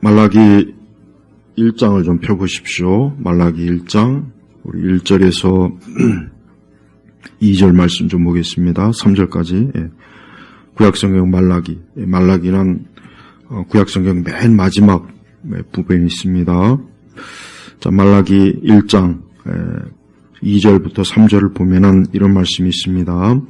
말라기 1장을 좀 펴보십시오. 말라기 1장, 우리 1절에서 2절 말씀 좀 보겠습니다. 3절까지. 구약성경 말라기. 말라기는 구약성경 맨 마지막 부분이 있습니다. 자, 말라기 1장 2절부터 3절을 보면은 이런 말씀이 있습니다.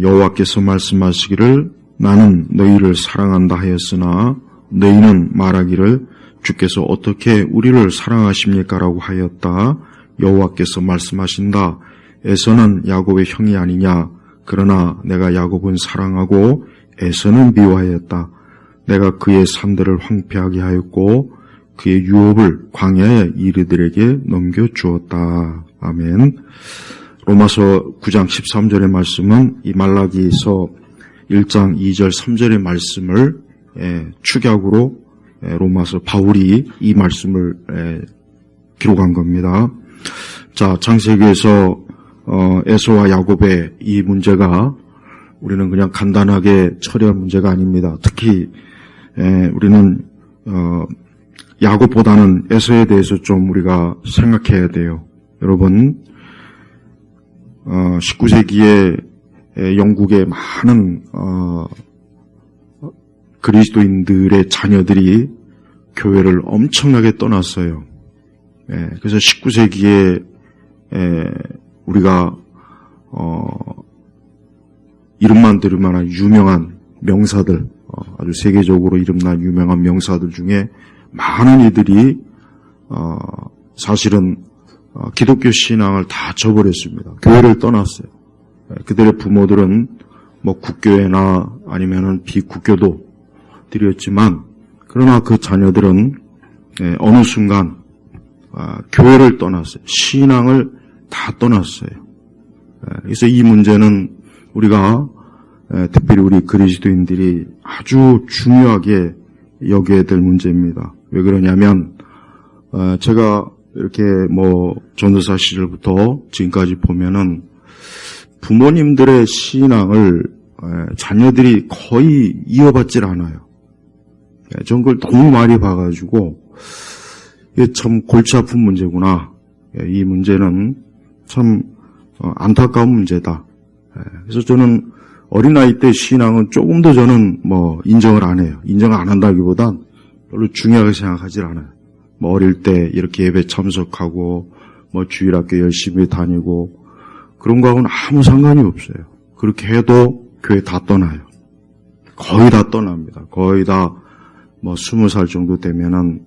여호와께서 말씀하시기를 나는 너희를 사랑한다 하였으나 너희는 말하기를 주께서 어떻게 우리를 사랑하십니까? 라고 하였다. 여호와께서 말씀하신다. 에서는 야곱의 형이 아니냐? 그러나 내가 야곱은 사랑하고 에서는 미워하였다. 내가 그의 산들을 황폐하게 하였고 그의 유업을 광야의 이르들에게 넘겨주었다. 아멘. 로마서 9장 13절의 말씀은 이 말라기서 1장 2절 3절의 말씀을 축약으로 로마서 바울이 이 말씀을 기록한 겁니다. 자, 창세기에서 에서와 야곱의 이 문제가 우리는 그냥 간단하게 처리할 문제가 아닙니다. 특히 우리는 야곱보다는 에서에 대해서 좀 우리가 생각해야 돼요. 여러분, 19세기에 영국의 많은 그리스도인들의 자녀들이 교회를 엄청나게 떠났어요. 그래서 19세기에 우리가 이름만 들을 만한 유명한 명사들, 아주 세계적으로 이름난 유명한 명사들 중에 많은 이들이 사실은 기독교 신앙을 다 저버렸습니다. 교회를 떠났어요. 그들의 부모들은 뭐 국교회나 아니면은 비국교도들이었지만, 그러나 그 자녀들은 어느 순간 교회를 떠났어요. 신앙을 다 떠났어요. 그래서 이 문제는 우리가 특별히 우리 그리스도인들이 아주 중요하게 여겨야 될 문제입니다. 왜 그러냐면 제가 이렇게 뭐 전도사 시절부터 지금까지 보면은 부모님들의 신앙을 자녀들이 거의 이어받질 않아요. 전 그걸 너무 많이 봐가지고 이게 참 골치 아픈 문제구나. 이 문제는 참 안타까운 문제다. 그래서 저는 어린아이 때 신앙은 조금 더 저는 뭐 인정을 안 해요. 인정 안 한다기보단 별로 중요하게 생각하질 않아요. 뭐 어릴 때 이렇게 예배 참석하고 뭐 주일학교 열심히 다니고 그런 거하고는 아무 상관이 없어요. 그렇게 해도 교회 다 떠나요. 거의 다 떠납니다. 거의 다 뭐 20살 정도 되면은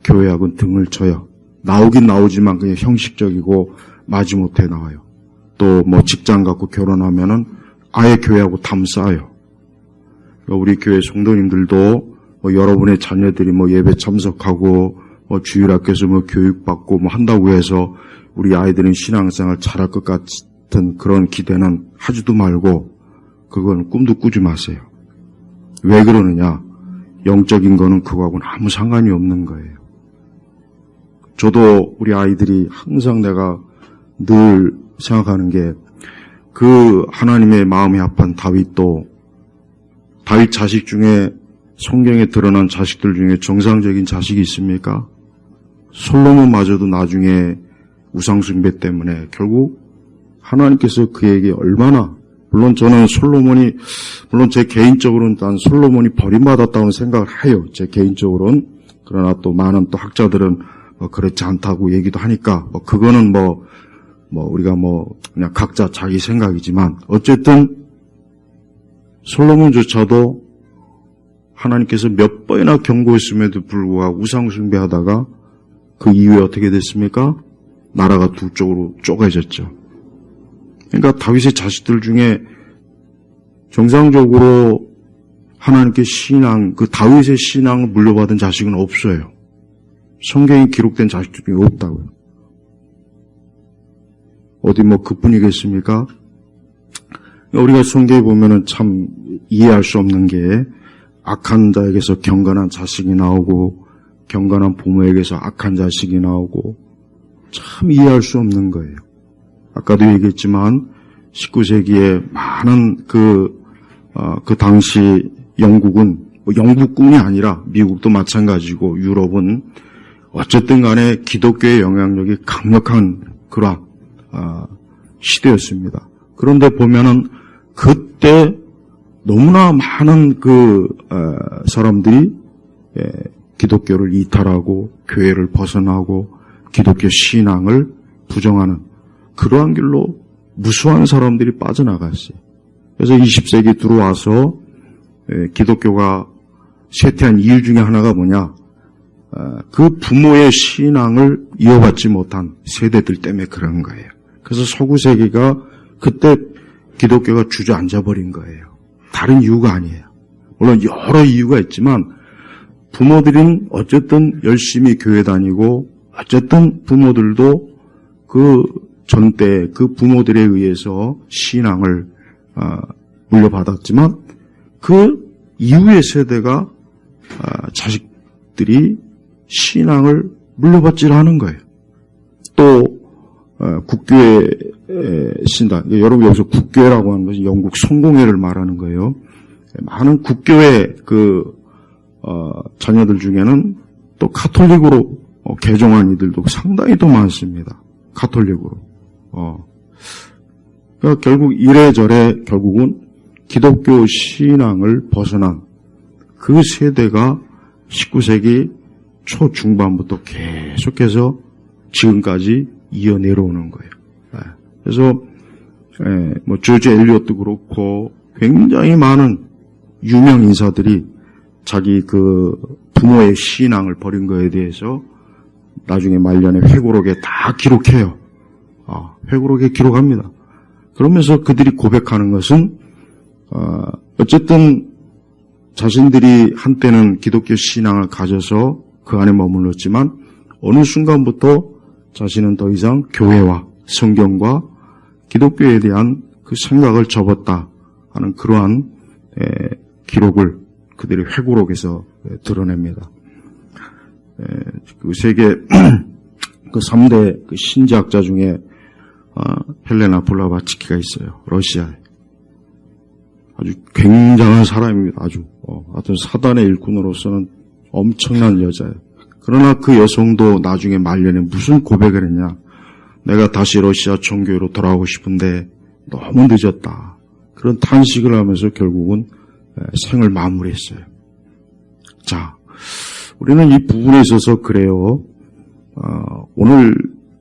교회하고는 등을 쳐요. 나오긴 나오지만 그냥 형식적이고 마지못해 나와요. 또 뭐 직장 갖고 결혼하면은 아예 교회하고 담쌓아요. 우리 교회 성도님들도 뭐 여러분의 자녀들이 뭐 예배 참석하고 뭐 주일학교에서 뭐 교육받고 뭐 한다고 해서 우리 아이들은 신앙생활 잘할 것 같은 그런 기대는 하지도 말고 그건 꿈도 꾸지 마세요. 왜 그러느냐? 영적인 거는 그거하고는 아무 상관이 없는 거예요. 저도 우리 아이들이 항상 내가 늘 생각하는 게 그 하나님의 마음이 합한 다윗도 다윗 자식 중에 성경에 드러난 자식들 중에 정상적인 자식이 있습니까? 솔로몬마저도 나중에 우상숭배 때문에 결국 하나님께서 그에게 얼마나, 물론 저는 솔로몬이, 물론 제 개인적으로는 난 솔로몬이 버림받았다고 생각을 해요. 제 개인적으로는. 그러나 또 많은 또 학자들은 뭐 그렇지 않다고 얘기도 하니까 뭐 그거는 뭐 우리가 뭐 그냥 각자 자기 생각이지만 어쨌든 솔로몬조차도 하나님께서 몇 번이나 경고했음에도 불구하고 우상숭배하다가 그 이후에 어떻게 됐습니까? 나라가 두 쪽으로 쪼개졌죠. 그러니까 다윗의 자식들 중에 정상적으로 하나님께 신앙, 그 다윗의 신앙을 물려받은 자식은 없어요. 성경에 기록된 자식들 중에 없다고요. 어디 뭐 그뿐이겠습니까? 우리가 성경에 보면은 참 이해할 수 없는 게 악한 자에게서 경건한 자식이 나오고 경건한 부모에게서 악한 자식이 나오고 참 이해할 수 없는 거예요. 아까도 얘기했지만 19세기에 많은 그 당시 영국은 뭐 영국뿐이 아니라 미국도 마찬가지고 유럽은 어쨌든 간에 기독교의 영향력이 강력한 그러한 시대였습니다. 그런데 보면은 그때 너무나 많은 사람들이 기독교를 이탈하고 교회를 벗어나고 기독교 신앙을 부정하는 그러한 길로 무수한 사람들이 빠져나갔어요. 그래서 20세기 들어와서 기독교가 쇠퇴한 이유 중에 하나가 뭐냐? 그 부모의 신앙을 이어받지 못한 세대들 때문에 그런 거예요. 그래서 서구 세계가 그때 기독교가 주저앉아 버린 거예요. 다른 이유가 아니에요. 물론 여러 이유가 있지만 부모들은 어쨌든 열심히 교회 다니고 어쨌든 부모들도 그 전때 그 부모들에 의해서 신앙을 물려받았지만 그 이후의 세대가 자식들이 신앙을 물려받지 않은 거예요. 또 국교의 신당, 여러분 여기서 국교회라고 하는 것이 영국 성공회를 말하는 거예요. 많은 국교회 자녀들 중에는 또 카톨릭으로 개종한 이들도 상당히 또 많습니다. 카톨릭으로. 그러니까 결국 이래저래 결국은 기독교 신앙을 벗어난 그 세대가 19세기 초중반부터 계속해서 지금까지 이어 내려오는 거예요. 그래서 뭐 조지 엘리엇도 그렇고 굉장히 많은 유명 인사들이 자기 그 부모의 신앙을 버린 거에 대해서 나중에 말년에 회고록에 다 기록해요. 회고록에 기록합니다. 그러면서 그들이 고백하는 것은 어쨌든 자신들이 한때는 기독교 신앙을 가져서 그 안에 머물렀지만 어느 순간부터 자신은 더 이상 교회와 성경과 기독교에 대한 그 생각을 접었다 하는 그러한 기록을 그들의 회고록에서 드러냅니다. 그 세계 그 3대 그 신지학자 중에 헬레나 블라바츠키가 있어요. 러시아에. 아주 굉장한 사람입니다. 아주 하여튼 사단의 일꾼으로서는 엄청난 여자예요. 그러나 그 여성도 나중에 말년에 무슨 고백을 했냐. 내가 다시 러시아 종교로 돌아오고 싶은데 너무 늦었다. 그런 탄식을 하면서 결국은 생을 마무리했어요. 자, 우리는 이 부분에 있어서 그래요. 오늘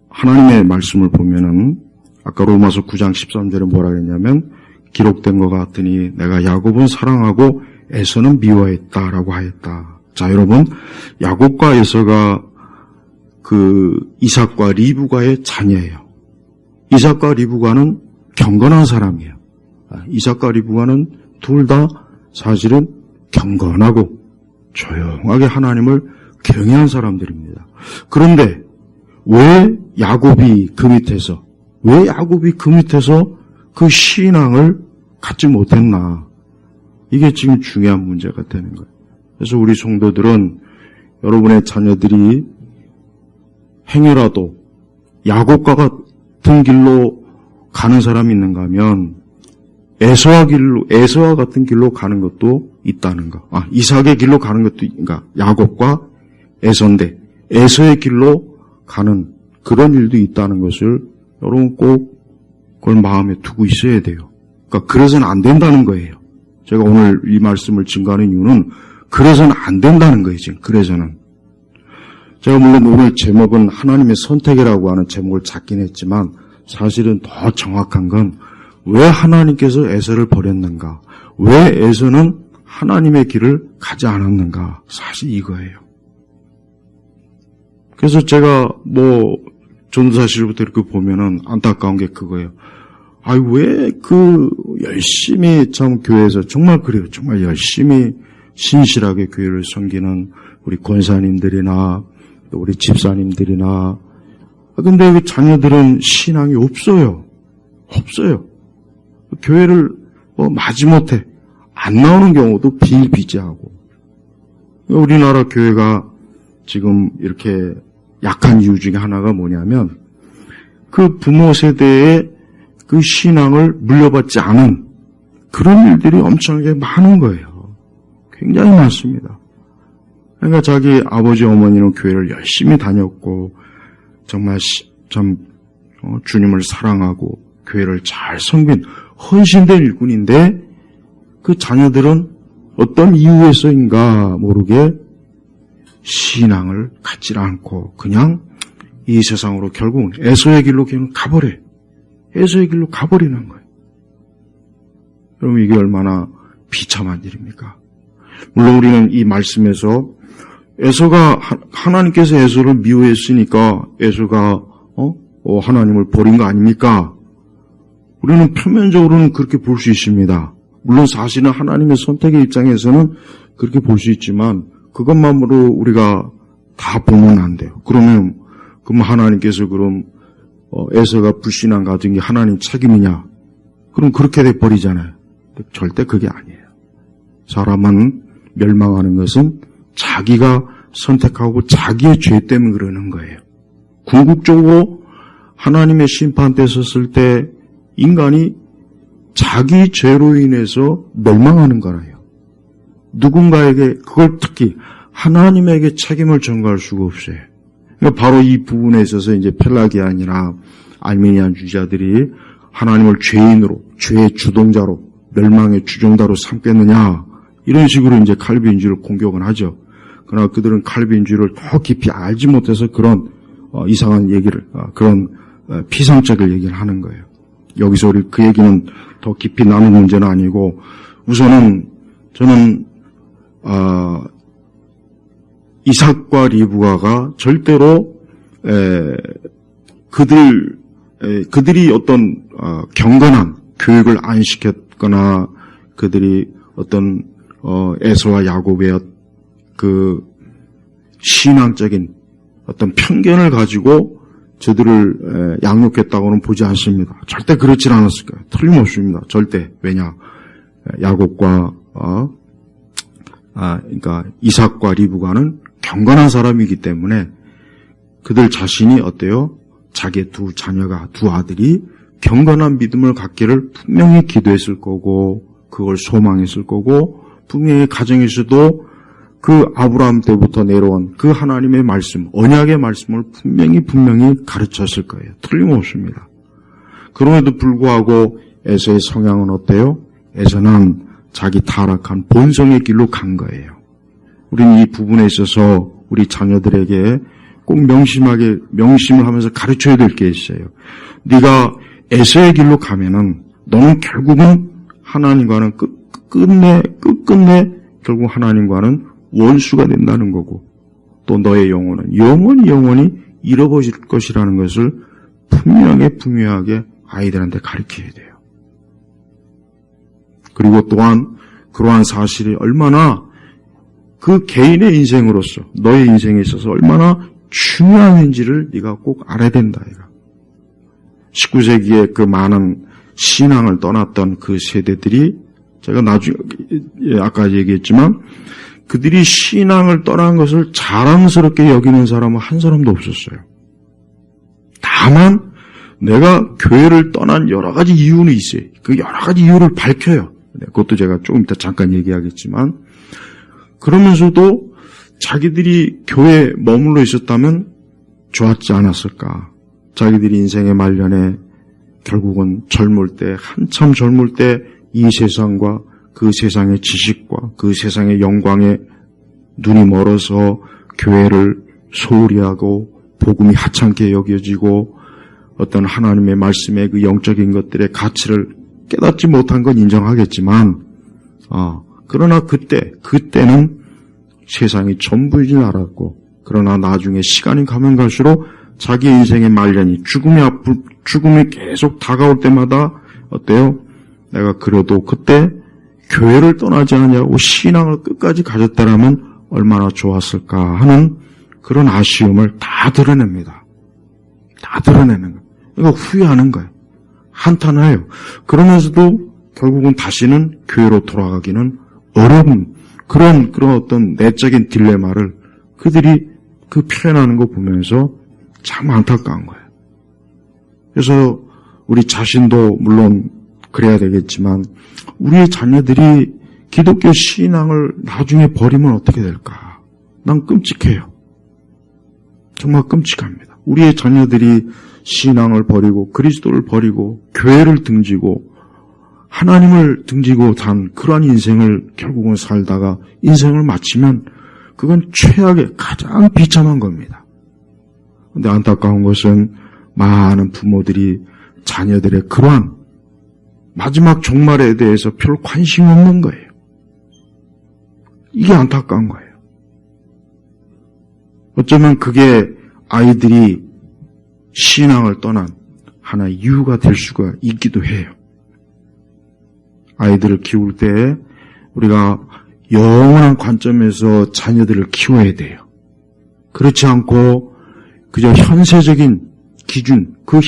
하나님의 말씀을 보면은 아까 로마서 9장 13절에 뭐라 그랬냐면 기록된 것 같으니 내가 야곱은 사랑하고 에서는 미워했다라고 하였다. 자, 여러분, 야곱과 에서가 그 이삭과 리브가의 자녀예요. 이삭과 리브가는 경건한 사람이에요. 이삭과 리브가는 둘 다 사실은 경건하고 조용하게 하나님을 경외한 사람들입니다. 그런데 왜 야곱이 그 밑에서 그 신앙을 갖지 못했나? 이게 지금 중요한 문제가 되는 거예요. 그래서 우리 성도들은 여러분의 자녀들이 행여라도 야곱과 같은 길로 가는 사람이 있는가 하면 에서와 같은 길로 가는 것도 있다는 거. 이삭의 길로 가는 것도, 그러니까 야곱과 에서인데 에서의 길로 가는 그런 일도 있다는 것을 여러분 꼭 그걸 마음에 두고 있어야 돼요. 그러니까 그래서는 안 된다는 거예요. 제가 오늘 이 말씀을 증거하는 이유는 그래서는 안 된다는 거예요. 지금 그래서는. 제가 물론 오늘 제목은 하나님의 선택이라고 하는 제목을 잡긴 했지만 사실은 더 정확한 건 왜 하나님께서 에서를 버렸는가? 왜 에서는 하나님의 길을 가지 않았는가? 사실 이거예요. 그래서 제가 전도사실부터 이렇게 보면은 안타까운 게 그거예요. 왜 열심히 참 교회에서 정말 그래요. 정말 열심히 신실하게 교회를 섬기는 우리 권사님들이나 우리 집사님들이나 근데 왜 자녀들은 신앙이 없어요. 교회를 마지못해 안 나오는 경우도 비일비재하고 우리나라 교회가 지금 이렇게 약한 이유 중에 하나가 뭐냐면 그 부모 세대의 그 신앙을 물려받지 않은 그런 일들이 엄청나게 많은 거예요. 굉장히 많습니다. 그러니까 자기 아버지 어머니는 교회를 열심히 다녔고 정말 참 주님을 사랑하고 교회를 잘 섬긴 헌신된 일꾼인데 그 자녀들은 어떤 이유에서인가 모르게 신앙을 갖지 않고 그냥 이 세상으로 결국은 에서의 길로 그냥 가버려요. 에서의 길로 가버리는 거예요. 여러분 이게 얼마나 비참한 일입니까? 물론 우리는 이 말씀에서 에서가 하나님께서 에서를 미워했으니까 에서가 하나님을 버린 거 아닙니까? 우리는 표면적으로는 그렇게 볼 수 있습니다. 물론 사실은 하나님의 선택의 입장에서는 그렇게 볼 수 있지만 그것만으로 우리가 다 보면 안 돼요. 그럼 하나님께서 에서가 불신앙 가진 게 하나님 책임이냐? 그럼 그렇게 돼 버리잖아요. 절대 그게 아니에요. 사람은 멸망하는 것은 자기가 선택하고 자기의 죄 때문에 그러는 거예요. 궁극적으로 하나님의 심판대 섰을 때 인간이 자기 죄로 인해서 멸망하는 거라요. 누군가에게 그걸 특히 하나님에게 책임을 전가할 수가 없어요. 그러니까 바로 이 부분에 있어서 이제 펠라기안이나 알미니안 주자들이 하나님을 죄인으로, 죄의 주동자로, 멸망의 주종자로 삼겠느냐 이런 식으로 이제 칼빈주의를 공격은 하죠. 그러나 그들은 칼빈주의를 더 깊이 알지 못해서 그런 이상한 얘기를, 그런 피상적인 얘기를 하는 거예요. 여기서 우리 그 얘기는 더 깊이 나눌 문제는 아니고 우선은 저는 이삭과 리브가가 절대로 그들이 어떤 경건한 교육을 안 시켰거나 그들이 어떤 에서와 야곱의 그 신앙적인 어떤 편견을 가지고 저들을 양육했다고는 보지 않습니다. 절대 그렇진 않았을 거예요. 틀림없습니다. 절대. 왜냐? 야곱과 그러니까 이삭과 리브가는 경건한 사람이기 때문에 그들 자신이 어때요? 자기의 두 자녀가, 두 아들이 경건한 믿음을 갖기를 분명히 기도했을 거고 그걸 소망했을 거고 분명히 가정에서도 그 아브라함 때부터 내려온 그 하나님의 말씀, 언약의 말씀을 분명히 가르쳤을 거예요. 틀림없습니다. 그럼에도 불구하고 에서의 성향은 어때요? 에서는 자기 타락한 본성의 길로 간 거예요. 우리는 이 부분에 있어서 우리 자녀들에게 꼭 명심을 하면서 가르쳐야 될 게 있어요. 네가 에서의 길로 가면은 너는 결국은 하나님과는 끝끝내 결국 하나님과는 원수가 된다는 거고 또 너의 영혼은 영원히 잃어버릴 것이라는 것을 분명하게 아이들한테 가르쳐야 돼요. 그리고 또한 그러한 사실이 얼마나 그 개인의 인생으로서 너의 인생에 있어서 얼마나 중요한지를 네가 꼭 알아야 된다. 19세기에 그 많은 신앙을 떠났던 그 세대들이 제가 나중에 아까 얘기했지만 그들이 신앙을 떠난 것을 자랑스럽게 여기는 사람은 한 사람도 없었어요. 다만 내가 교회를 떠난 여러 가지 이유는 있어요. 그 여러 가지 이유를 밝혀요. 그것도 제가 조금 이따 잠깐 얘기하겠지만 그러면서도 자기들이 교회에 머물러 있었다면 좋았지 않았을까. 자기들이 인생의 말년에 결국은 한참 젊을 때 이 세상과 그 세상의 지식과 그 세상의 영광에 눈이 멀어서 교회를 소홀히 하고 복음이 하찮게 여겨지고 어떤 하나님의 말씀의 그 영적인 것들의 가치를 깨닫지 못한 건 인정하겠지만 그러나 그때는 세상이 전부인 줄 알았고 그러나 나중에 시간이 가면 갈수록 자기 인생의 말년이 죽음이 계속 다가올 때마다 어때요? 내가 그래도 그때 교회를 떠나지 않냐고 신앙을 끝까지 가졌다라면 얼마나 좋았을까 하는 그런 아쉬움을 다 드러냅니다. 다 드러내는 거예요. 이거 후회하는 거예요. 한탄해요. 그러면서도 결국은 다시는 교회로 돌아가기는 어려운 그런 어떤 내적인 딜레마를 그들이 그 표현하는 거 보면서 참 안타까운 거예요. 그래서 우리 자신도 물론 그래야 되겠지만 우리의 자녀들이 기독교 신앙을 나중에 버리면 어떻게 될까? 난 끔찍해요. 정말 끔찍합니다. 우리의 자녀들이 신앙을 버리고 그리스도를 버리고 교회를 등지고 하나님을 등지고 단 그러한 인생을 결국은 살다가 인생을 마치면 그건 최악의 가장 비참한 겁니다. 그런데 안타까운 것은 많은 부모들이 자녀들의 그러한 마지막 종말에 대해서 별 관심 없는 거예요. 이게 안타까운 거예요. 어쩌면 그게 아이들이 신앙을 떠난 하나의 이유가 될 수가 있기도 해요. 아이들을 키울 때 우리가 영원한 관점에서 자녀들을 키워야 돼요. 그렇지 않고 그저 현세적인 기준, 그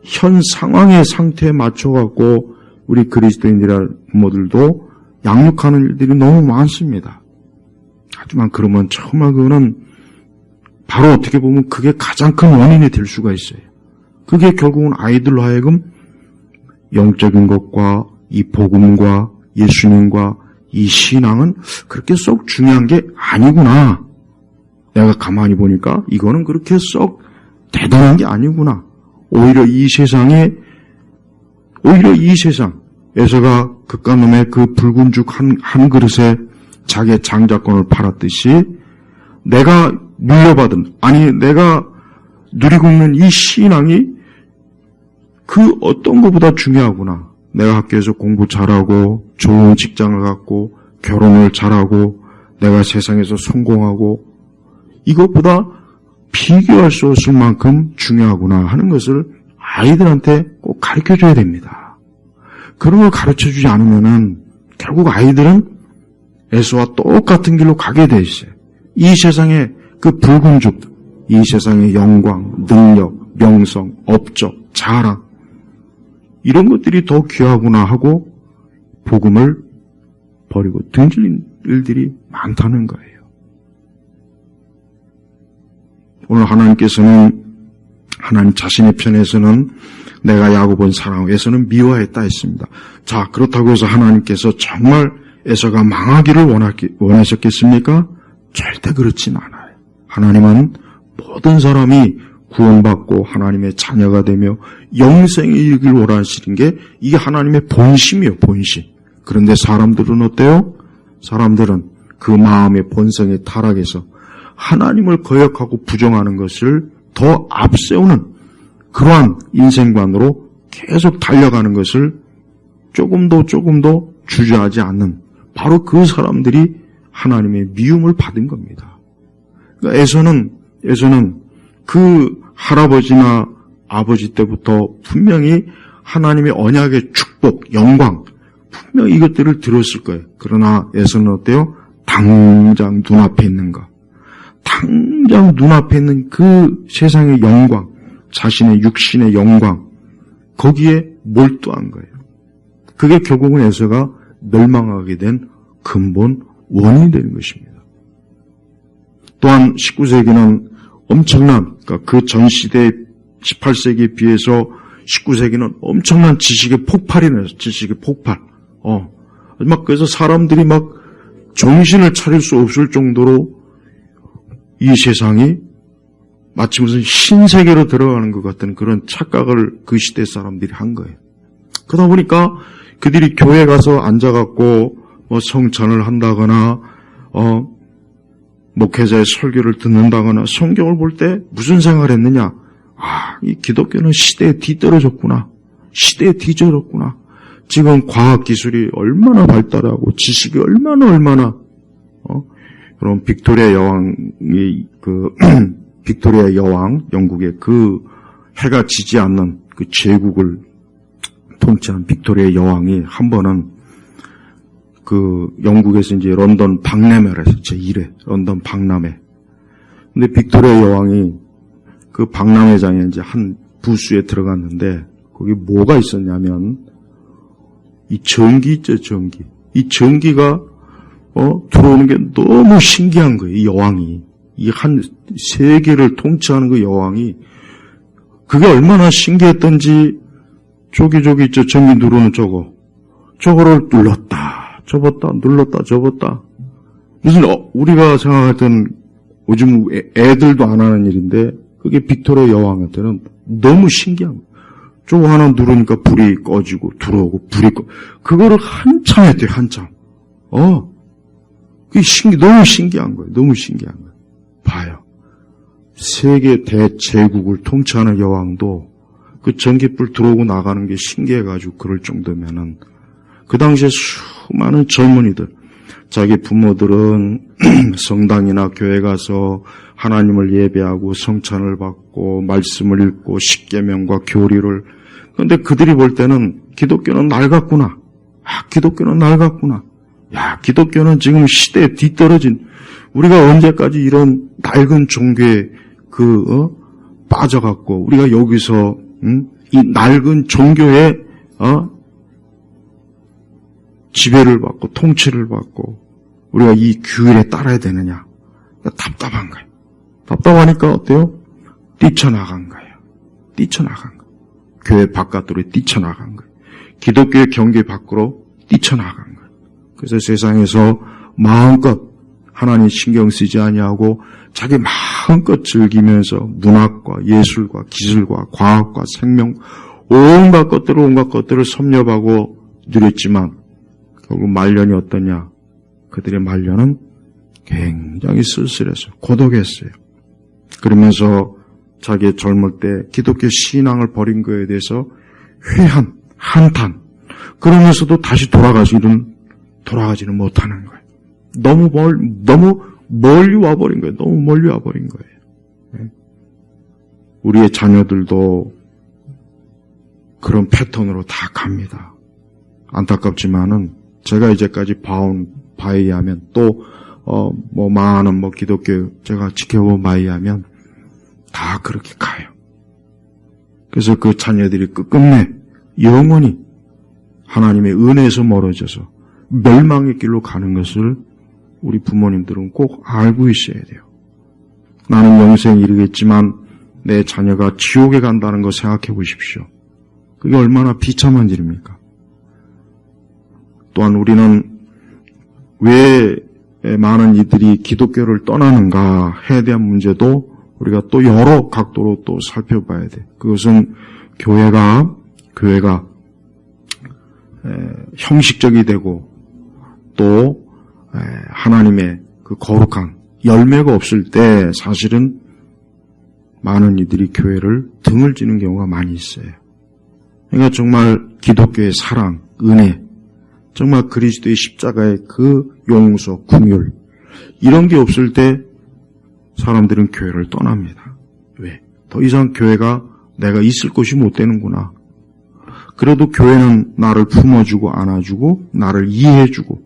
현 상황의 상태에 맞춰갖고 우리 그리스도인들의 부모들도 양육하는 일들이 너무 많습니다. 하지만 그러면 정말 그거는 바로 어떻게 보면 그게 가장 큰 원인이 될 수가 있어요. 그게 결국은 아이들로 하여금 영적인 것과 이 복음과 예수님과 이 신앙은 그렇게 썩 중요한 게 아니구나. 내가 가만히 보니까 이거는 그렇게 썩 대단한 게 아니구나. 오히려 이 세상 에서가 그깟놈의 그 붉은 죽 한 그릇에 자기의 장자권을 팔았듯이 내가 물려받은, 아니 내가 누리고 있는 이 신앙이 그 어떤 것보다 중요하구나. 내가 학교에서 공부 잘하고 좋은 직장을 갖고 결혼을 잘하고 내가 세상에서 성공하고 이것보다 비교할 수 없을 만큼 중요하구나 하는 것을 아이들한테 꼭 가르쳐줘야 됩니다. 그런 걸 가르쳐주지 않으면은 결국 아이들은 에서와 똑같은 길로 가게 돼 있어요. 이 세상에 그 붉은 죽, 이 세상의 영광, 능력, 명성, 업적, 자랑 이런 것들이 더 귀하구나 하고 복음을 버리고 등질린 일들이 많다는 거예요. 오늘 하나님께서는 하나님 자신의 편에서는 내가 야곱은 사랑하고 에서는 미워했다 했습니다. 자, 그렇다고 해서 하나님께서 정말 에서가 망하기를 원하셨겠습니까? 절대 그렇진 않아요. 하나님은 모든 사람이 구원받고 하나님의 자녀가 되며 영생에 이르길 원하시는 게 이게 하나님의 본심이에요, 본심. 그런데 사람들은 어때요? 사람들은 그 마음의 본성의 타락에서 하나님을 거역하고 부정하는 것을 더 앞세우는 그러한 인생관으로 계속 달려가는 것을 조금 더 주저하지 않는 바로 그 사람들이 하나님의 미움을 받은 겁니다. 그러니까 에서는 그 할아버지나 아버지 때부터 분명히 하나님의 언약의 축복, 영광 분명히 이것들을 들었을 거예요. 그러나 에서는 어때요? 당장 눈앞에 있는 것, 당장 눈앞에 있는 그 세상의 영광, 자신의 육신의 영광 거기에 몰두한 거예요. 그게 결국은 에서가 멸망하게 된 근본 원인이 되는 것입니다. 또한 19세기는 엄청난, 그러니까 그 전 시대 18세기에 비해서 19세기는 엄청난 지식의 폭발이네요. 지식의 폭발. 막 그래서 사람들이 막 정신을 차릴 수 없을 정도로 이 세상이 마치 무슨 신세계로 들어가는 것 같은 그런 착각을 그 시대 사람들이 한 거예요. 그러다 보니까 그들이 교회 가서 앉아갖고 뭐 성찬을 한다거나 목회자의 설교를 듣는다거나 성경을 볼 때 무슨 생각을 했느냐? 이 기독교는 시대에 뒤떨어졌구나. 시대에 뒤떨어졌구나. 지금 과학기술이 얼마나 발달하고 지식이 얼마나 그럼 빅토리아 여왕이 빅토리아 여왕, 영국의 그 해가 지지 않는 그 제국을 통치한 빅토리아 여왕이 한 번은 그 영국에서 이제 런던 박람회를 했어요. 제1회 런던 박람회. 근데 빅토리아 여왕이 그 박람회장에 이제 한 부스에 들어갔는데 거기 뭐가 있었냐면 이 전기 있죠, 전기. 이 전기가 들어오는 게 너무 신기한 거예요. 이 여왕이. 이 한 세계를 통치하는 그 여왕이 그게 얼마나 신기했던지 저기 있죠. 전기 누르는 저거를 눌렀다 접었다, 눌렀다, 접었다. 무슨 우리가 생각했던 요즘 애들도 안 하는 일인데 그게 빅토리아 여왕한테는 너무 신기한 거예요. 저거 하나 누르니까 불이 꺼지고 들어오고 불이 그거를 한참 했대요. 한참. 그게 너무 신기한 거예요. 너무 신기한 거예요. 봐요. 세계 대제국을 통치하는 여왕도 그 전기불 들어오고 나가는 게 신기해가지고 그럴 정도면은 그 당시에 수많은 젊은이들, 자기 부모들은 성당이나 교회 가서 하나님을 예배하고 성찬을 받고 말씀을 읽고 십계명과 교리를, 그런데 그들이 볼 때는 기독교는 낡았구나. 기독교는 낡았구나. 기독교는 지금 시대에 뒤떨어진, 우리가 언제까지 이런 낡은 종교에 빠져갖고 우리가 여기서 이 낡은 종교에 지배를 받고 통치를 받고 우리가 이 규율에 따라야 되느냐. 답답한 거예요. 답답하니까 어때요? 뛰쳐나간 거예요. 뛰쳐나간 거예요. 교회 바깥으로 뛰쳐나간 거예요. 기독교의 경계 밖으로 뛰쳐나간 거예요. 그래서 세상에서 마음껏 하나님 신경 쓰지 아니하고 자기 마음껏 즐기면서 문학과 예술과 기술과 과학과 생명 온갖 것들을 섭렵하고 누렸지만 결국 말년이 어떠냐? 그들의 말년은 굉장히 쓸쓸했어요. 고독했어요. 그러면서 자기의 젊을 때 기독교 신앙을 버린 거에 대해서 회한, 한탄. 그러면서도 다시 돌아가지는 못하는 거예요. 너무 멀리 와버린 거예요. 너무 멀리 와버린 거예요. 우리의 자녀들도 그런 패턴으로 다 갑니다. 안타깝지만은 제가 이제까지 봐온 바에 의하면 또 많은 기독교 제가 지켜본 바에 의하면 다 그렇게 가요. 그래서 그 자녀들이 끝끝내 영원히 하나님의 은혜에서 멀어져서 멸망의 길로 가는 것을 우리 부모님들은 꼭 알고 있어야 돼요. 나는 영생에 이르겠지만 내 자녀가 지옥에 간다는 거 생각해 보십시오. 그게 얼마나 비참한 일입니까? 또한 우리는 왜 많은 이들이 기독교를 떠나는가에 대한 문제도 우리가 또 여러 각도로 또 살펴봐야 돼. 그것은 교회가 형식적이 되고 또 하나님의 그 거룩한 열매가 없을 때 사실은 많은 이들이 교회를 등을 지는 경우가 많이 있어요. 그러니까 정말 기독교의 사랑, 은혜, 정말 그리스도의 십자가의 그 용서, 긍휼 이런 게 없을 때 사람들은 교회를 떠납니다. 왜? 더 이상 교회가 내가 있을 곳이 못 되는구나. 그래도 교회는 나를 품어주고 안아주고 나를 이해해주고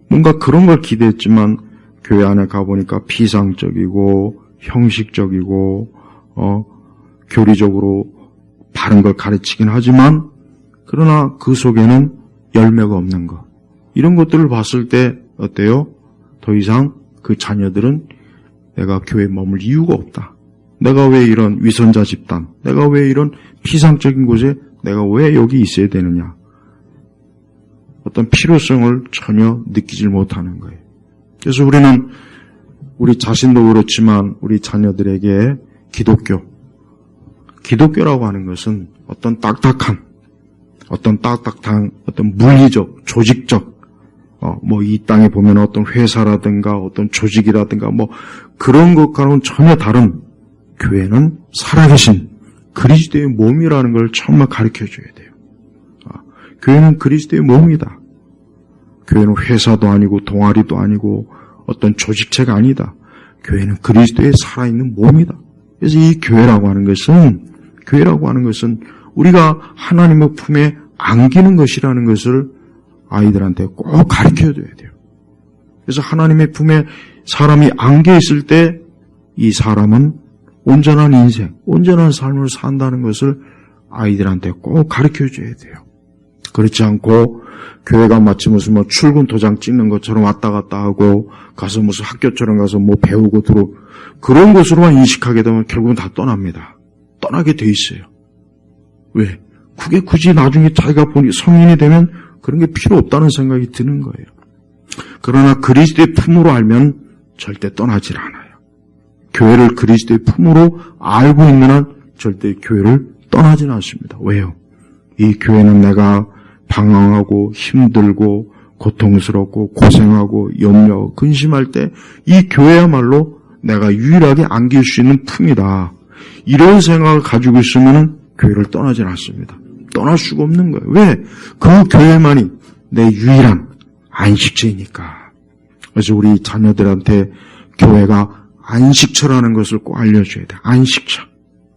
뭔가 그런 걸 기대했지만 교회 안에 가보니까 비상적이고 형식적이고 교리적으로 바른 걸 가르치긴 하지만 그러나 그 속에는 열매가 없는 것. 이런 것들을 봤을 때 어때요? 더 이상 그 자녀들은 내가 교회에 머물 이유가 없다. 내가 왜 이런 위선자 집단, 내가 왜 이런 피상적인 곳에 내가 왜 여기 있어야 되느냐. 어떤 필요성을 전혀 느끼질 못하는 거예요. 그래서 우리는 우리 자신도 그렇지만 우리 자녀들에게 기독교라고 하는 것은 어떤 딱딱한 어떤 물리적, 조직적, 이 땅에 보면 어떤 회사라든가 어떤 조직이라든가 그런 것과는 전혀 다른 교회는 살아계신 그리스도의 몸이라는 걸 정말 가르쳐 줘야 돼요. 교회는 그리스도의 몸이다. 교회는 회사도 아니고 동아리도 아니고 어떤 조직체가 아니다. 교회는 그리스도의 살아있는 몸이다. 그래서 이 교회라고 하는 것은 우리가 하나님의 품에 안기는 것이라는 것을 아이들한테 꼭 가르쳐줘야 돼요. 그래서 하나님의 품에 사람이 안겨 있을 때 이 사람은 온전한 인생, 온전한 삶을 산다는 것을 아이들한테 꼭 가르쳐줘야 돼요. 그렇지 않고 교회가 마치 무슨 출근 도장 찍는 것처럼 왔다 갔다 하고 가서 무슨 학교처럼 가서 배우고 그런 것으로만 인식하게 되면 결국은 다 떠납니다. 떠나게 돼 있어요. 왜? 그게 굳이 나중에 자기가 보니 성인이 되면 그런 게 필요 없다는 생각이 드는 거예요. 그러나 그리스도의 품으로 알면 절대 떠나질 않아요. 교회를 그리스도의 품으로 알고 있는 한 절대 교회를 떠나진 않습니다. 왜요? 이 교회는 내가 방황하고 힘들고 고통스럽고 고생하고 염려, 근심할 때 이 교회야말로 내가 유일하게 안길 수 있는 품이다. 이런 생각을 가지고 있으면 교회를 떠나질 않습니다. 떠날 수가 없는 거예요. 왜? 그 교회만이 내 유일한 안식처이니까. 그래서 우리 자녀들한테 교회가 안식처라는 것을 꼭 알려줘야 돼. 안식처.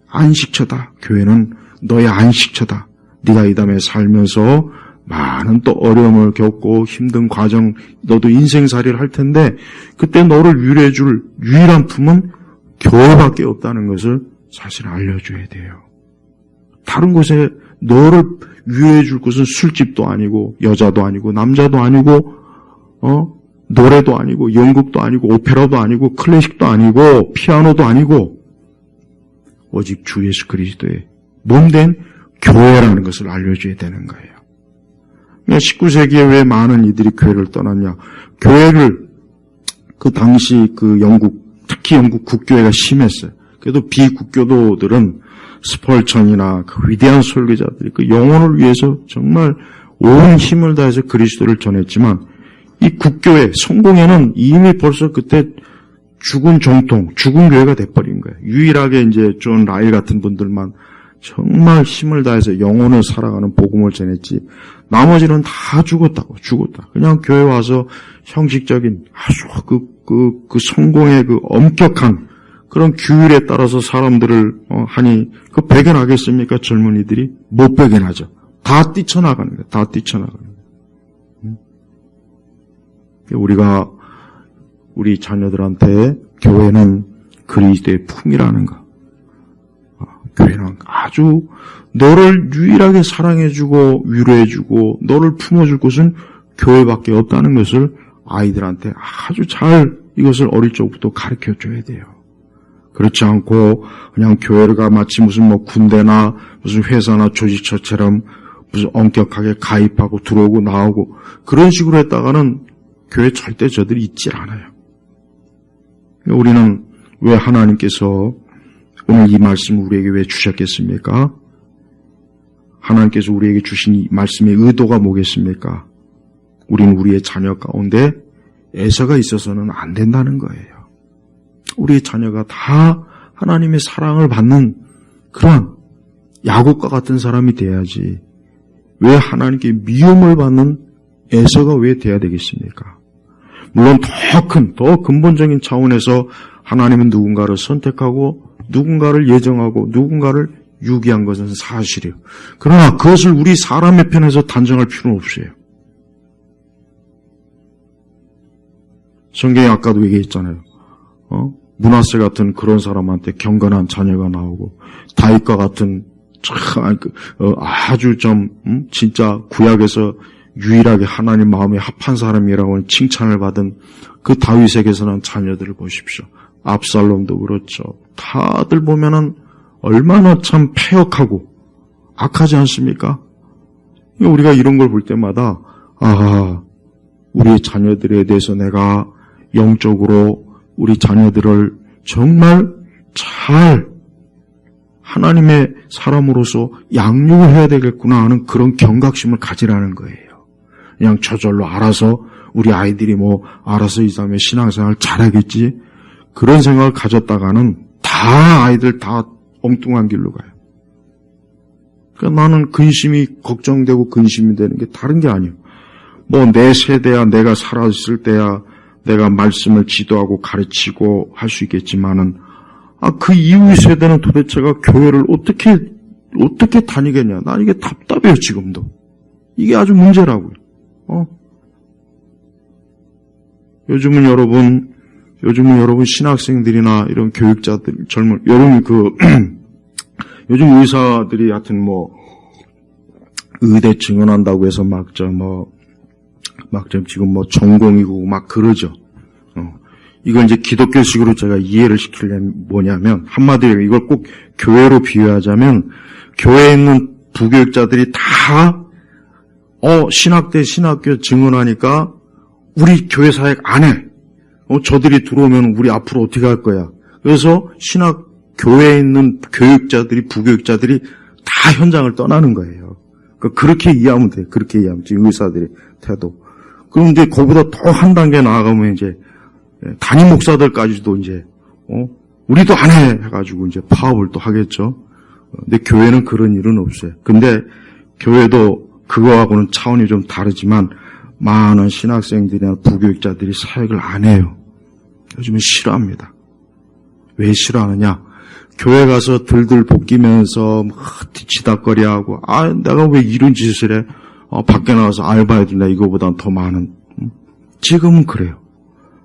안식처다. 교회는 너의 안식처다. 네가 이 다음에 살면서 많은 또 어려움을 겪고 힘든 과정, 너도 인생살이를 할 텐데 그때 너를 위로해 줄 유일한 품은 교회밖에 없다는 것을 사실 알려줘야 돼요. 다른 곳에 너를 위로해 줄 곳은 술집도 아니고 여자도 아니고 남자도 아니고 노래도 아니고 연극도 아니고 오페라도 아니고 클래식도 아니고 피아노도 아니고 오직 주 예수 그리스도의 몸된 교회라는 것을 알려줘야 되는 거예요. 19세기에 왜 많은 이들이 교회를 떠났냐? 교회를 그 당시 그 영국, 특히 영국 국교회가 심했어요. 그래도 비국교도들은 스펄천이나 그 위대한 설교자들이 그 영혼을 위해서 정말 온 힘을 다해서 그리스도를 전했지만 이 국교회, 성공회는 이미 벌써 그때 죽은 정통, 죽은 교회가 돼버린 거예요. 유일하게 이제 존 라일 같은 분들만 정말 힘을 다해서 영혼을 살아가는 복음을 전했지 나머지는 다 죽었다. 그냥 교회 와서 형식적인 아주 그 성공의 그 엄격한 그런 규율에 따라서 사람들을 하니 그 배견하겠습니까? 젊은이들이 못 배견하죠. 다 뛰쳐나가는 거예요. 다 뛰쳐나가는 거예요. 우리가 우리 자녀들한테 교회는 그리스도의 품이라는 거. 교회는 아주 너를 유일하게 사랑해주고 위로해주고 너를 품어줄 곳은 교회밖에 없다는 것을 아이들한테 아주 잘 이것을 어릴 적부터 가르쳐줘야 돼요. 그렇지 않고 그냥 교회가 마치 무슨 뭐 군대나 무슨 회사나 조직처처럼 무슨 엄격하게 가입하고 들어오고 나오고 그런 식으로 했다가는 교회 절대 저들이 있질 않아요. 우리는 왜 하나님께서 오늘 이 말씀을 우리에게 왜 주셨겠습니까? 하나님께서 우리에게 주신 이 말씀의 의도가 뭐겠습니까? 우리는 우리의 자녀 가운데 애서가 있어서는 안 된다는 거예요. 우리의 자녀가 다 하나님의 사랑을 받는 그런 야곱과 같은 사람이 돼야지 왜 하나님께 미움을 받는 애서가 왜 돼야 되겠습니까? 물론 더 근본적인 차원에서 하나님은 누군가를 선택하고 누군가를 예정하고 누군가를 유기한 것은 사실이에요. 그러나 그것을 우리 사람의 편에서 단정할 필요는 없어요. 성경에 아까도 얘기했잖아요. 므낫세 같은 그런 사람한테 경건한 자녀가 나오고 다윗과 같은 아주 진짜 구약에서 유일하게 하나님 마음에 합한 사람이라고 칭찬을 받은 그 다윗에게서 난 자녀들을 보십시오. 압살롬도 그렇죠. 다들 보면은 얼마나 참 패역하고 악하지 않습니까? 우리가 이런 걸 볼 때마다 우리의 자녀들에 대해서 내가 영적으로 우리 자녀들을 정말 잘 하나님의 사람으로서 양육을 해야 되겠구나 하는 그런 경각심을 가지라는 거예요. 그냥 저절로 알아서 우리 아이들이 알아서 이 다음에 신앙생활 잘하겠지 그런 생각을 가졌다가는 다 아이들 다 엉뚱한 길로 가요. 그러니까 나는 근심이 걱정되고 근심이 되는 게 다른 게 아니에요. 내 세대야 내가 살아있을 때야 내가 말씀을 지도하고 가르치고 할 수 있겠지만은 그 이후의 세대는 도대체가 교회를 어떻게 다니겠냐. 난 이게 답답해요 지금도. 이게 아주 문제라고요. 요즘은 여러분 신학생들이나 이런 교육자들 여러분 요즘 의사들이 하여튼 의대 증언한다고 해서 지금 전공이고 막 그러죠. 이걸 이제 기독교식으로 제가 이해를 시키려면 뭐냐면 한마디로 이걸 꼭 교회로 비유하자면 교회에 있는 부교육자들이 다 신학대, 신학교 증언하니까 우리 교회 사역 안 해. 저들이 들어오면 우리 앞으로 어떻게 할 거야. 그래서 교회에 있는 교육자들이, 부교육자들이 다 현장을 떠나는 거예요. 그렇게 이해하면 돼요. 그렇게 이해하면. 지금 의사들의 태도. 그럼 이제 거기보다 더 한 단계 나아가면 이제 담임 목사들까지도 이제, 우리도 안 해! 해가지고 이제 파업을 또 하겠죠. 근데 교회는 그런 일은 없어요. 근데 교회도 그거하고는 차원이 좀 다르지만 많은 신학생들이나 부교육자들이 사역을 안 해요. 요즘은 싫어합니다. 왜 싫어하느냐? 교회 가서 들들 볶이면서 뒤치다거리하고 내가 왜 이런 짓을 해? 밖에 나가서 알바해도 된다. 이거보단 더 많은. 지금은 그래요.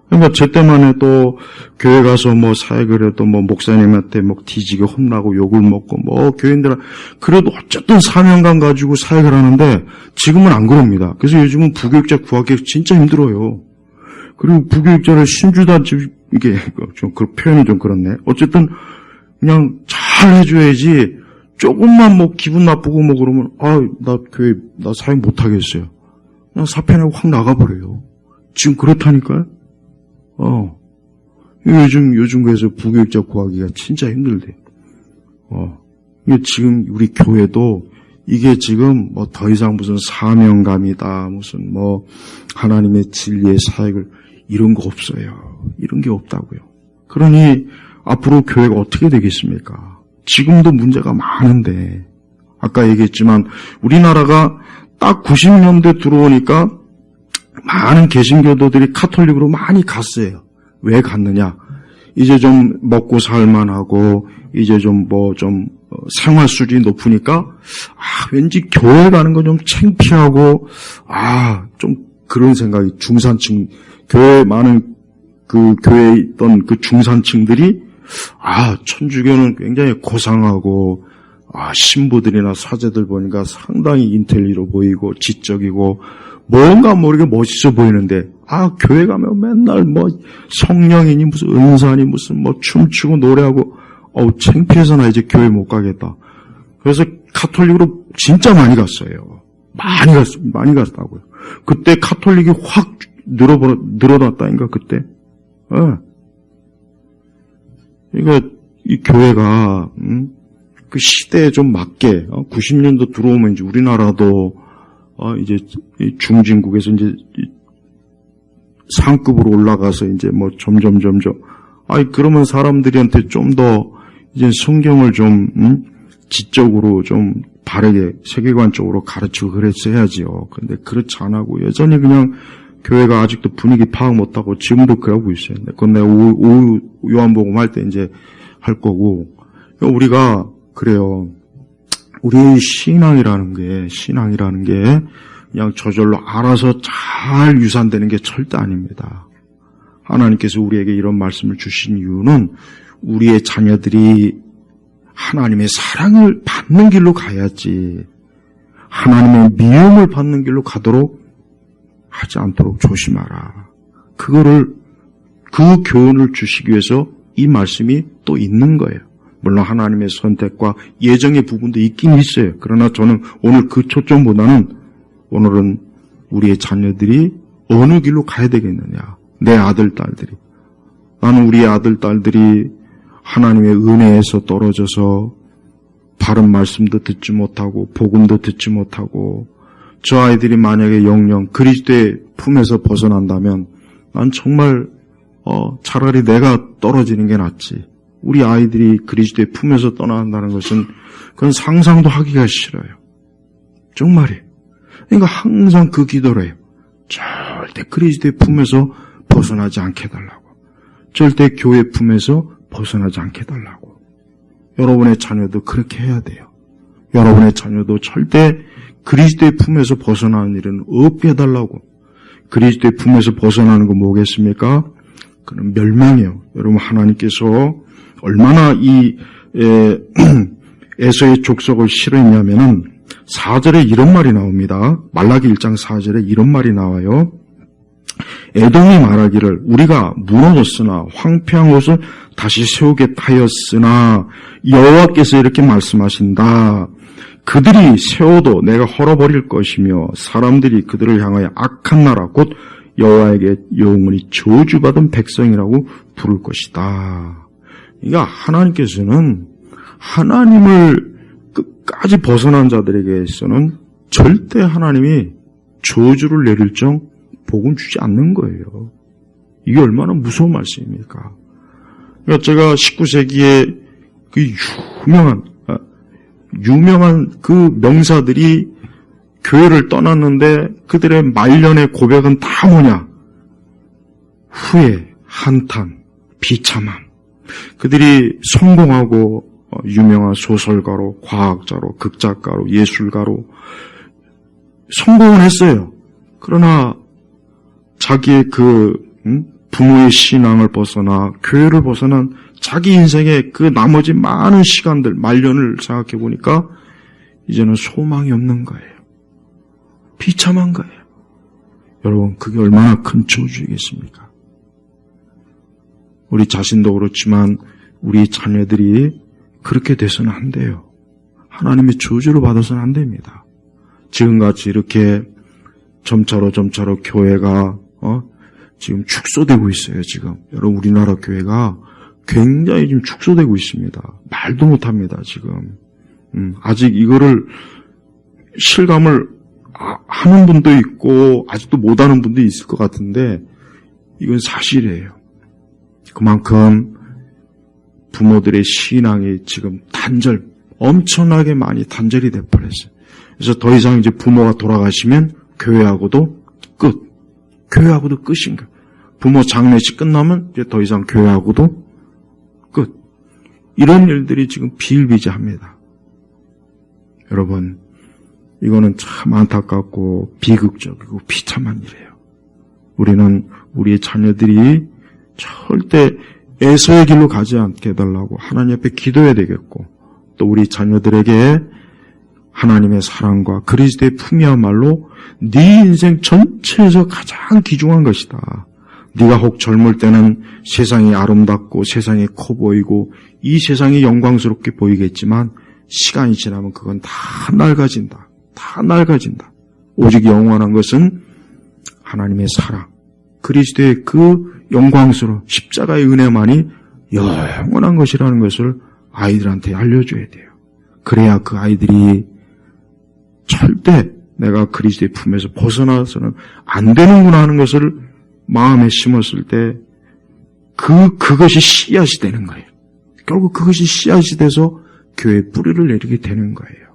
그러니까 제 때만 해도 교회 가서 사역을 해도 목사님한테 뒤지게 혼나고 욕을 먹고 교인들은 그래도 어쨌든 사명감 가지고 사역을 하는데 지금은 안 그럽니다. 그래서 요즘은 부교육자 구하기 진짜 힘들어요. 그리고 부교육자를 신주다 이게 좀 그 표현이 좀 그렇네. 어쨌든 그냥 잘 해줘야지 조금만 기분 나쁘고 그러면 나 교회 나 사역 못 하겠어요. 그냥 사표내고 확 나가버려요. 지금 그렇다니까요. 요즘 그래서 부교육자 구하기가 진짜 힘들대요. 이게 지금 우리 교회도 이게 지금 더 이상 무슨 사명감이다, 무슨 하나님의 진리의 사역을 이런 거 없어요. 이런 게 없다고요. 그러니 앞으로 교회가 어떻게 되겠습니까? 지금도 문제가 많은데 아까 얘기했지만 우리나라가 딱 90년대 들어오니까 많은 개신교도들이 카톨릭으로 많이 갔어요. 왜 갔느냐? 이제 좀 먹고 살만하고 이제 좀 생활 수준이 높으니까 왠지 교회 가는 건 좀 창피하고 좀 그런 생각이 중산층 교회 많은 그 교회에 있던 그 중산층들이 천주교는 굉장히 고상하고 신부들이나 사제들 보니까 상당히 인텔리로 보이고 지적이고 뭔가 모르게 멋있어 보이는데 교회 가면 맨날 성령이니 무슨 은사니 무슨 춤추고 노래하고 창피해서 나 이제 교회 못 가겠다. 그래서 카톨릭으로 진짜 많이 갔어요. 많이 갔다고요. 그때 카톨릭이 확 늘어났다니까 그때. 그러니까 이 교회가 그 시대에 좀 맞게 90년도 들어오면 이제 우리나라도 이제 중진국에서 이제 상급으로 올라가서 이제 점점 그러면 사람들한테 좀 더 이제 성경을 좀 지적으로 좀 바르게 세계관적으로 가르치고 그랬어야지요. 근데 그렇지 안 하고 여전히 그냥 교회가 아직도 분위기 파악 못하고 지금도 그러고 있어요. 그건 내가 오후 요한복음 할 때 이제 할 거고 우리가 그래요. 우리 신앙이라는 게 그냥 저절로 알아서 잘 유산되는 게 절대 아닙니다. 하나님께서 우리에게 이런 말씀을 주신 이유는 우리의 자녀들이 하나님의 사랑을 받는 길로 가야지 하나님의 미움을 받는 길로 가도록 하지 않도록 조심하라. 그 교훈을 주시기 위해서 이 말씀이 또 있는 거예요. 물론 하나님의 선택과 예정의 부분도 있긴 있어요. 그러나 저는 오늘 그 초점보다는 오늘은 우리의 자녀들이 어느 길로 가야 되겠느냐. 내 아들, 딸들이. 나는 우리 아들, 딸들이 하나님의 은혜에서 떨어져서 바른 말씀도 듣지 못하고 복음도 듣지 못하고 저 아이들이 만약에 영영 그리스도의 품에서 벗어난다면 난 정말 차라리 내가 떨어지는 게 낫지. 우리 아이들이 그리스도의 품에서 떠난다는 것은 그건 상상도 하기가 싫어요. 정말이에요. 그러니까 항상 그 기도를 해요. 절대 그리스도의 품에서 벗어나지 않게 해달라고. 절대 교회 품에서 벗어나지 않게 해달라고. 여러분의 자녀도 그렇게 해야 돼요. 여러분의 자녀도 절대 그리스도의 품에서 벗어나는 일은 없게 해달라고. 그리스도의 품에서 벗어나는 건 뭐겠습니까? 그는 멸망이에요. 여러분 하나님께서 얼마나 이 에서의 족속을 싫어했냐면은 4절에 이런 말이 나옵니다. 말라기 1장 4절에 이런 말이 나와요. 에돔이 말하기를 우리가 무너졌으나 황폐한 곳을 다시 세우겠다 하였으나 여호와께서 이렇게 말씀하신다. 그들이 세워도 내가 헐어버릴 것이며 사람들이 그들을 향하여 악한 나라 곧 여호와에게 영원히 저주받은 백성이라고 부를 것이다. 그러니까 하나님께서는 하나님을 끝까지 벗어난 자들에게서는 절대 하나님이 저주를 내릴 정 복은 주지 않는 거예요. 이게 얼마나 무서운 말씀입니까? 그러니까 제가 19세기에 그 유명한 그 명사들이 교회를 떠났는데 그들의 말년의 고백은 다 뭐냐? 후회, 한탄, 비참함. 그들이 성공하고 유명한 소설가로, 과학자로, 극작가로, 예술가로 성공을 했어요. 그러나 자기의 부모의 신앙을 벗어나 교회를 벗어난 자기 인생의 그 나머지 많은 시간들, 말년을 생각해 보니까 이제는 소망이 없는 거예요. 비참한 거예요. 여러분, 그게 얼마나 큰 저주이겠습니까? 우리 자신도 그렇지만 우리 자녀들이 그렇게 돼서는 안 돼요. 하나님의 저주를 받아서는 안 됩니다. 지금같이 이렇게 점차로 교회가 지금 축소되고 있어요. 지금 여러분, 우리나라 교회가 굉장히 지금 축소되고 있습니다. 말도 못합니다. 지금 아직 이거를 실감을 하는 분도 있고 아직도 못하는 분도 있을 것 같은데 이건 사실이에요. 그만큼 부모들의 신앙이 지금 엄청나게 많이 단절이 돼버렸어요. 그래서 더 이상 이제 부모가 돌아가시면 교회하고도 교회하고도 끝인 거예요. 부모 장례식 끝나면 이제 더 이상 교회하고도 끝. 이런 일들이 지금 비일비재합니다. 여러분, 이거는 참 안타깝고 비극적이고 비참한 일이에요. 우리는 우리의 자녀들이 절대 에서의 길로 가지 않게 해달라고 하나님 앞에 기도해야 되겠고, 또 우리 자녀들에게 하나님의 사랑과 그리스도의 품이야말로 네 인생 전체에서 가장 귀중한 것이다. 네가 혹 젊을 때는 세상이 아름답고 세상이 커 보이고 이 세상이 영광스럽게 보이겠지만 시간이 지나면 그건 다 낡아진다. 다 낡아진다. 오직 영원한 것은 하나님의 사랑, 그리스도의 그 영광스러운 십자가의 은혜만이 영원한 것이라는 것을 아이들한테 알려줘야 돼요. 그래야 그 아이들이 절대 내가 그리스도의 품에서 벗어나서는 안 되는구나 하는 것을 마음에 심었을 때 그것이 씨앗이 되는 거예요. 결국 그것이 씨앗이 돼서 교회에 뿌리를 내리게 되는 거예요.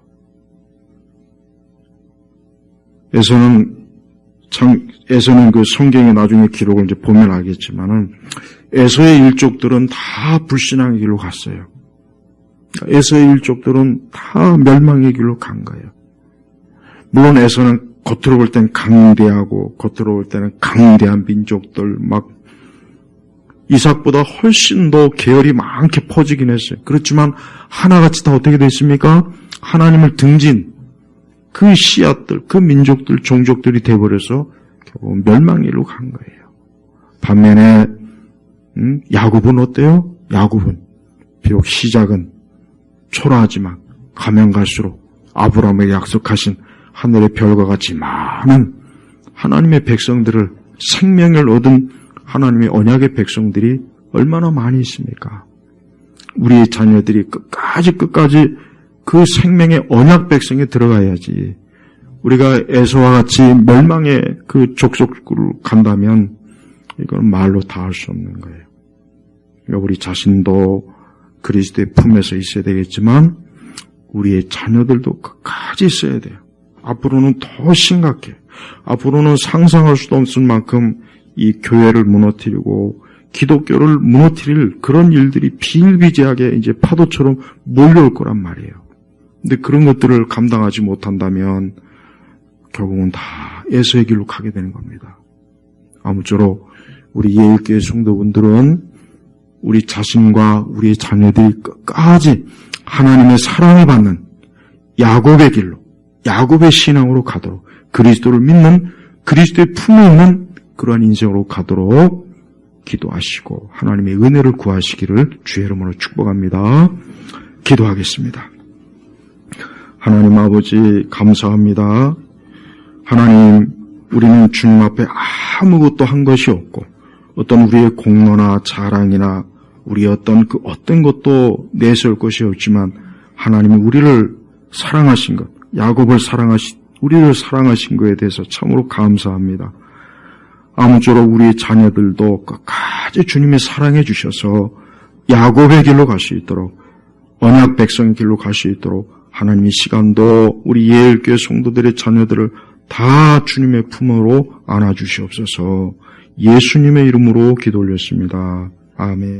에서는 그 성경의 나중에 기록을 이제 보면 알겠지만은 에서의 일족들은 다 불신앙의 길로 갔어요. 에서의 일족들은 다 멸망의 길로 간 거예요. 물론 에서는 겉으로 볼 때는 강대하고 겉으로 볼 때는 강대한 민족들 막 이삭보다 훨씬 더 계열이 많게 퍼지긴 했어요. 그렇지만 하나같이 다 어떻게 됐습니까? 하나님을 등진 그 씨앗들, 그 민족들, 종족들이 돼버려서 결국 멸망일로 간 거예요. 반면에 야곱은 어때요? 야곱은 비록 시작은 초라하지만 가면 갈수록 아브라함에게 약속하신 하늘의 별과 같이 많은 하나님의 백성들을 생명을 얻은 하나님의 언약의 백성들이 얼마나 많이 있습니까? 우리의 자녀들이 끝까지 그 생명의 언약 백성에 들어가야지. 우리가 에서와 같이 멸망의 그 족속으로 간다면 이건 말로 다 할 수 없는 거예요. 그러니까 우리 자신도 그리스도의 품에서 있어야 되겠지만 우리의 자녀들도 끝까지 있어야 돼요. 앞으로는 더 심각해. 앞으로는 상상할 수도 없을 만큼 이 교회를 무너뜨리고 기독교를 무너뜨릴 그런 일들이 비일비재하게 이제 파도처럼 몰려올 거란 말이에요. 근데 그런 것들을 감당하지 못한다면 결국은 다 에서의 길로 가게 되는 겁니다. 아무쪼록 우리 예일교회 성도분들은 우리 자신과 우리의 자녀들이 끝까지 하나님의 사랑을 받는 야곱의 길로, 야곱의 신앙으로 가도록, 그리스도를 믿는 그리스도의 품에 있는 그러한 인생으로 가도록 기도하시고 하나님의 은혜를 구하시기를 주의 이름으로 축복합니다. 기도하겠습니다. 하나님 아버지 감사합니다. 하나님, 우리는 주님 앞에 아무것도 한 것이 없고 어떤 우리의 공로나 자랑이나 우리의 어떤 것도 내세울 것이 없지만 하나님이 우리를 사랑하신 것, 우리를 사랑하신 것에 대해서 참으로 감사합니다. 아무쪼록 우리의 자녀들도 끝까지 주님의 사랑해 주셔서 야곱의 길로 갈 수 있도록, 언약 백성의 길로 갈 수 있도록 하나님 이 시간도 우리 예일교회 성도들의 자녀들을 다 주님의 품으로 안아주시옵소서. 예수님의 이름으로 기도 올렸습니다. 아멘.